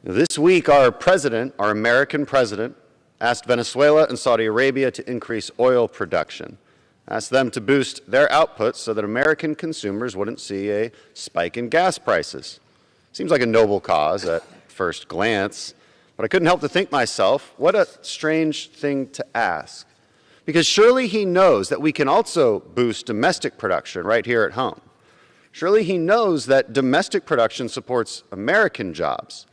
This week, our American president, asked Venezuela and Saudi Arabia to increase oil production, asked them to boost their output so that American consumers wouldn't see a spike in gas prices. Seems like a noble cause at first glance, but I couldn't help to think myself, what a strange thing to ask. Because surely he knows that we can also boost domestic production right here at home. Surely he knows that domestic production supports American jobs.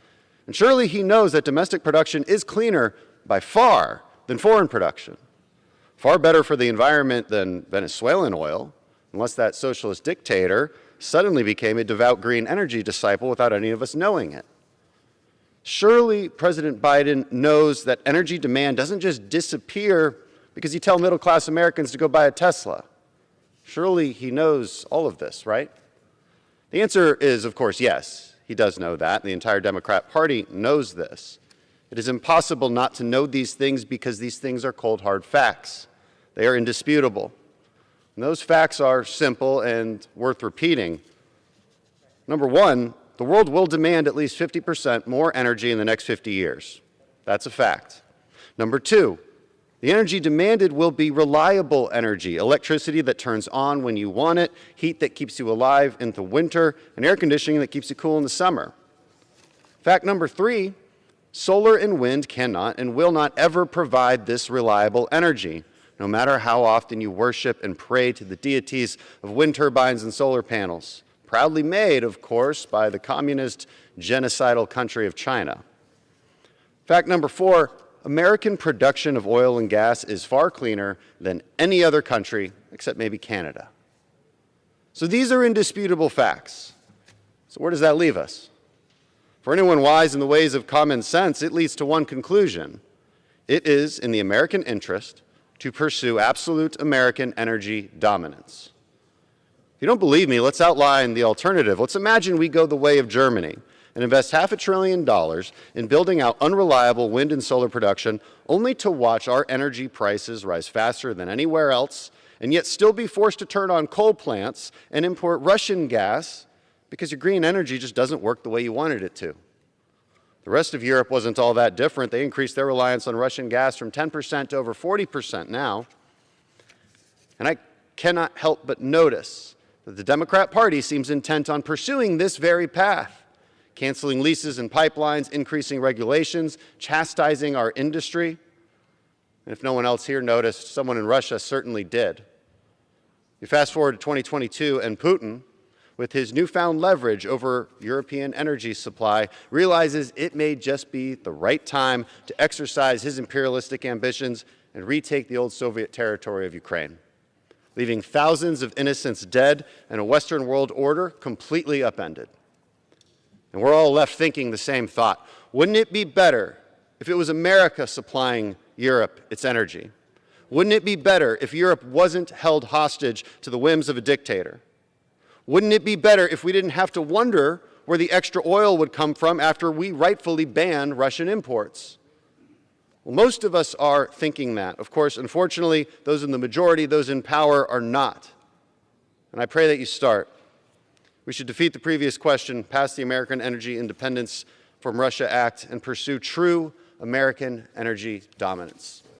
And surely he knows that domestic production is cleaner by far than foreign production. Far better for the environment than Venezuelan oil, unless that socialist dictator suddenly became a devout green energy disciple without any of us knowing it. Surely President Biden knows that energy demand doesn't just disappear because you tell middle-class Americans to go buy a Tesla. Surely he knows all of this, right? The answer is, of course, yes. He does know that. The entire Democrat Party knows this. It is impossible not to know these things because these things are cold, hard facts. They are indisputable. And those facts are simple and worth repeating. Number one, the world will demand at least 50% more energy in the next 50 years. That's a fact. Number two, the energy demanded will be reliable energy, electricity that turns on when you want it, heat that keeps you alive in the winter, and air conditioning that keeps you cool in the summer. Fact number three, solar and wind cannot and will not ever provide this reliable energy, no matter how often you worship and pray to the deities of wind turbines and solar panels, proudly made, of course, by the communist genocidal country of China. Fact number four, American production of oil and gas is far cleaner than any other country, except maybe Canada. So these are indisputable facts. So where does that leave us? For anyone wise in the ways of common sense, it leads to one conclusion. It is in the American interest to pursue absolute American energy dominance. If you don't believe me, let's outline the alternative. Let's imagine we go the way of Germany and invest $500 billion in building out unreliable wind and solar production, only to watch our energy prices rise faster than anywhere else, and yet still be forced to turn on coal plants and import Russian gas because your green energy just doesn't work the way you wanted it to. The rest of Europe wasn't all that different. They increased their reliance on Russian gas from 10% to over 40% now. And I cannot help but notice that the Democrat Party seems intent on pursuing this very path, canceling leases and pipelines, increasing regulations, chastising our industry. And if no one else here noticed, someone in Russia certainly did. You fast forward to 2022, and Putin, with his newfound leverage over European energy supply, realizes it may just be the right time to exercise his imperialistic ambitions and retake the old Soviet territory of Ukraine, leaving thousands of innocents dead and a Western world order completely upended. And we're all left thinking the same thought. Wouldn't it be better if it was America supplying Europe its energy? Wouldn't it be better if Europe wasn't held hostage to the whims of a dictator? Wouldn't it be better if we didn't have to wonder where the extra oil would come from after we rightfully ban Russian imports? Well, most of us are thinking that. Of course, unfortunately, those in the majority, those in power, are not. And I pray that you start. We should defeat the previous question, pass the American Energy Independence from Russia Act, and pursue true American energy dominance.